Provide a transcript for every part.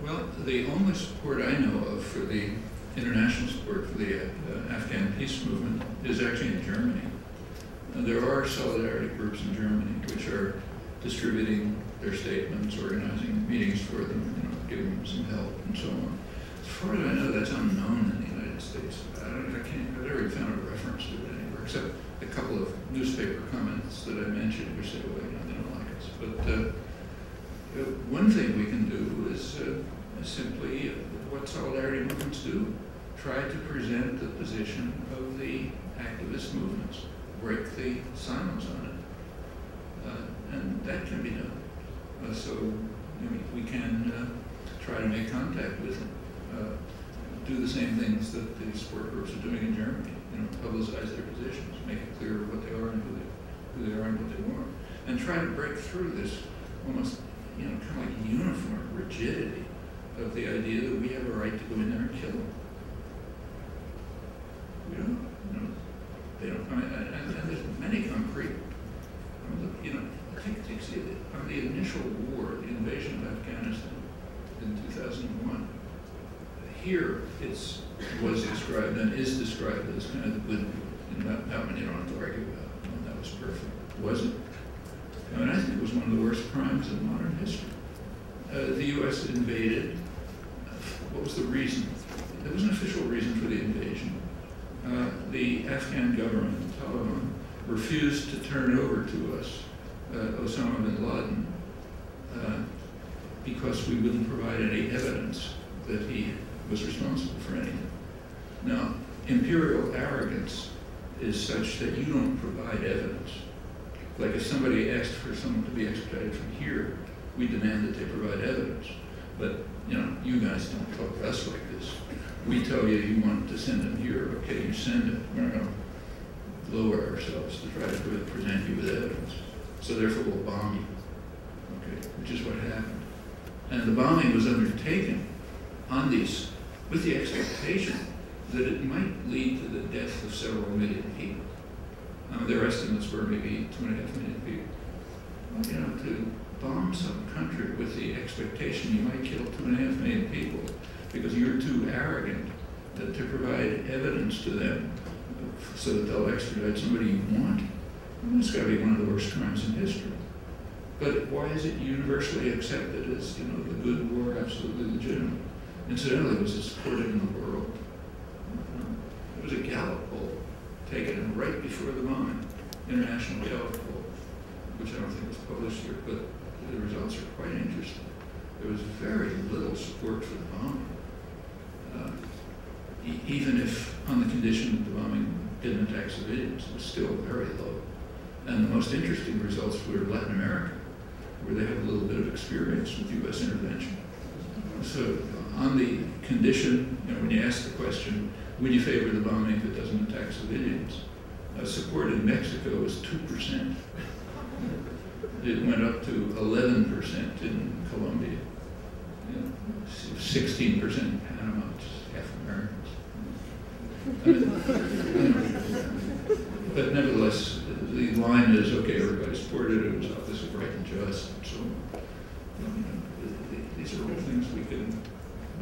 Well, the only support I know of for the international support for the Afghan peace movement is actually in Germany. There are solidarity groups in Germany which are distributing their statements, organizing meetings for them, giving them some help and so on. As far as I know, that's unknown in the United States. I've never found a reference to it anywhere, except a couple of newspaper comments that I mentioned, which say, well, they don't like us. But one thing we can do is simply what solidarity movements do: try to present the position of the activist movements, break the silence on it, and that can be done. So we can try to make contact with them, do the same things that the support groups are doing in Germany. Publicize their positions, make it clear what they are and who they are and what they want, and try to break through this almost kind of like uniform rigidity of the idea that we have a right to go in there and kill them. We don't. They don't. And there's many concrete. Take on the initial war, the invasion of Afghanistan in 2001. Here was described and is described as kind of the good war. That one you don't have to argue about. That was perfect. Was it? I think it was one of the worst crimes in modern history. The U.S. invaded. What was the reason? There was an official reason for the invasion. The Afghan government, the Taliban, refused to turn over to us Osama bin Laden because we wouldn't provide any evidence that he was responsible for anything. Now, imperial arrogance is such that you don't provide evidence. Like if somebody asked for someone to be extradited from here, we demand that they provide evidence. But you guys don't talk to us like this. We tell you you want to send them here, okay, you send it. We're not going to lower ourselves to try to present you with evidence. So therefore we'll bomb you, okay, which is what happened. And the bombing was undertaken on these, with the expectation that it might lead to the death of several million people. Their estimates were maybe 2.5 million people. Well, to bomb some country with the expectation you might kill 2.5 million people because you're too arrogant to provide evidence to them so that they'll extradite somebody you want. Well, it's got to be one of the worst crimes in history. But why is it universally accepted as, the good war, absolutely legitimate? Incidentally, it was supported in the world. It was a Gallup poll taken right before the bombing, international Gallup poll, which I don't think was published here, but the results are quite interesting. There was very little support for the bombing, even if on the condition that the bombing didn't attack civilians, it was still very low. And the most interesting results were Latin America, where they have a little bit of experience with U.S. intervention. So on the condition, when you ask the question, would you favor the bombing if it doesn't attack civilians? Support in Mexico was 2%. It went up to 11% in Colombia, 16% in Panama, which is half Americans. But nevertheless, the line is, okay, everybody supported it, it was obviously right and just, and so these are all things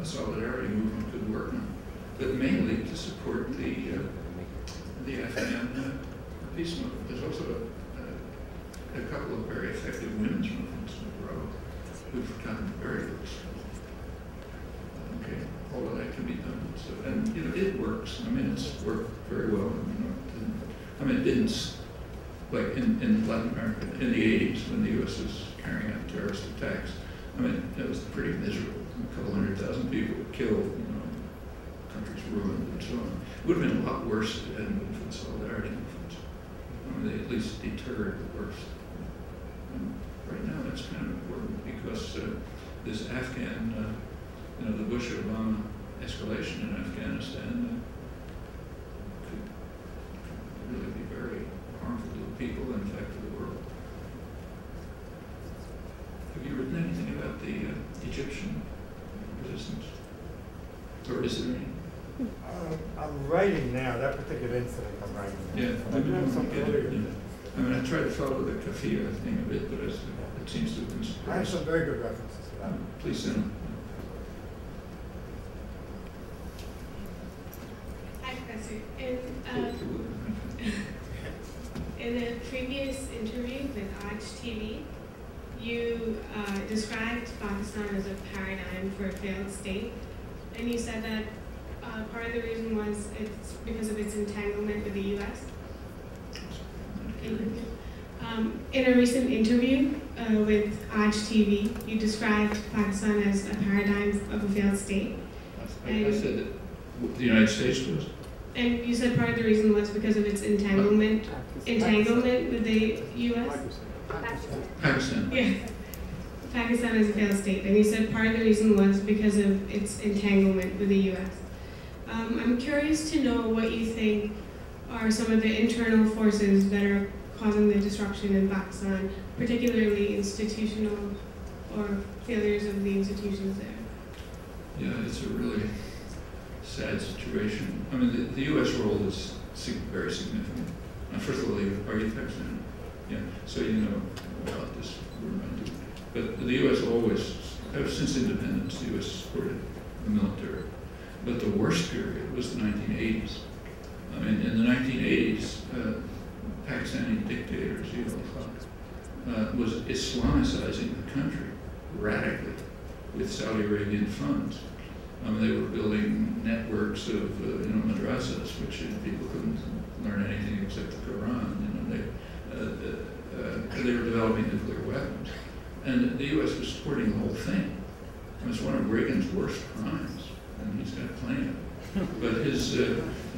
a solidarity movement could work on, but mainly to support the Afghan peace movement. There's also a couple of very effective women's movements in a row who've gotten very good stuff. Okay, all of that can be done. So, and it works. It's worked very well. It didn't, like in Latin America in the 80s when the U.S. was carrying out terrorist attacks. It was pretty miserable. A couple 100,000 people were killed, countries ruined and so on. It would have been a lot worse if it hadn't been for the solidarity movements. They at least deterred the worst. Right now that's kind of important because this Afghan, the Bush-Obama escalation in Afghanistan could really be very harmful to the people and in fact to the world. Have you written anything about the Egyptian resistance? Or is there any? I'm writing now, that particular incident I'm writing now. Yeah, I do have some earlier. I tried to follow the Kafia thing a bit, but it seems to have been suppressed. I have some very good references to that. Please send them. previous interview with Arch TV, you described Pakistan as a paradigm for a failed state, and you said that part of the reason was it's because of its entanglement with the U.S. In a recent interview with Arch TV, you described Pakistan as a paradigm of a failed state. I said that the United States was. And you said part of the reason was because of its entanglement with the U.S.? Pakistan. Yeah. Pakistan is a failed state. And you said part of the reason was because of its entanglement with the U.S. I'm curious to know what you think are some of the internal forces that are causing the disruption in Pakistan, particularly institutional or failures of the institutions there. Yeah, it's a really sad situation. I mean, the U.S. role is very significant. First of all, are you Pakistan? Yeah, so you know about this. But the U.S. always, ever since independence, the U.S. supported the military. But the worst period was the 1980s. I mean, in the 1980s, Pakistani dictator was Islamicizing the country radically with Saudi Arabian funds. They were building networks of madrasas, which people couldn't learn anything except the Quran. They were developing nuclear weapons, and the U.S. was supporting the whole thing. It was one of Reagan's worst crimes, and he's got plenty of it. But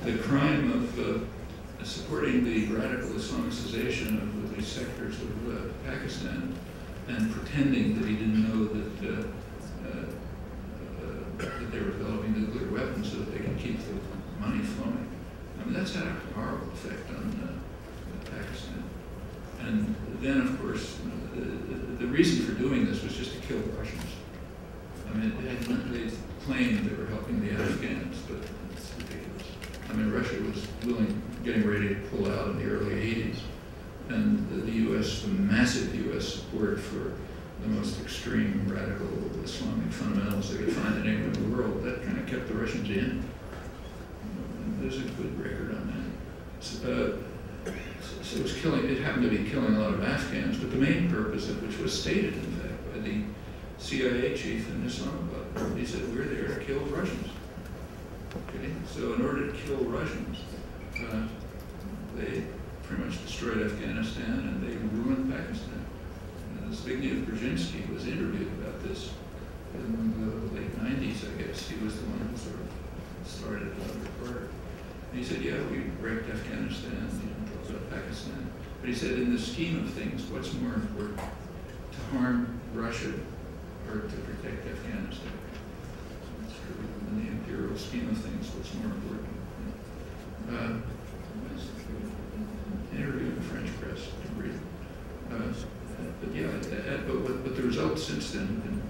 the crime of supporting the radical Islamicization of these sectors of Pakistan and pretending that he didn't know that they were developing nuclear weapons so that they could keep the money flowing. I mean, that's had a horrible effect on Pakistan. And then, of course, the reason for doing this was just to kill the Russians. I mean, they claimed they were helping the Afghans, but it's ridiculous. I mean, Russia was getting ready to pull out in the early 80s. And the U.S., the massive U.S. support for the most extreme radical Islamic fundamentals they could find anywhere in the world, that kind of kept the Russians in. And there's a good record on that. So it was it happened to be killing a lot of Afghans, but the main purpose of which was stated, in fact, by the CIA chief in Islamabad. He said, we're there to kill Russians. Okay? So in order to kill Russians, they pretty much destroyed Afghanistan and they ruined Pakistan. Zbigniew Brzezinski was interviewed about this in the late 90s, I guess. He was the one who sort of started the report. And he said, yeah, we wrecked Afghanistan, talked about Pakistan. But he said, in the scheme of things, what's more important, to harm Russia or to protect Afghanistan? That's true. In the imperial scheme of things, what's more important? Interview in the French press to read. But yeah, but the results since then have been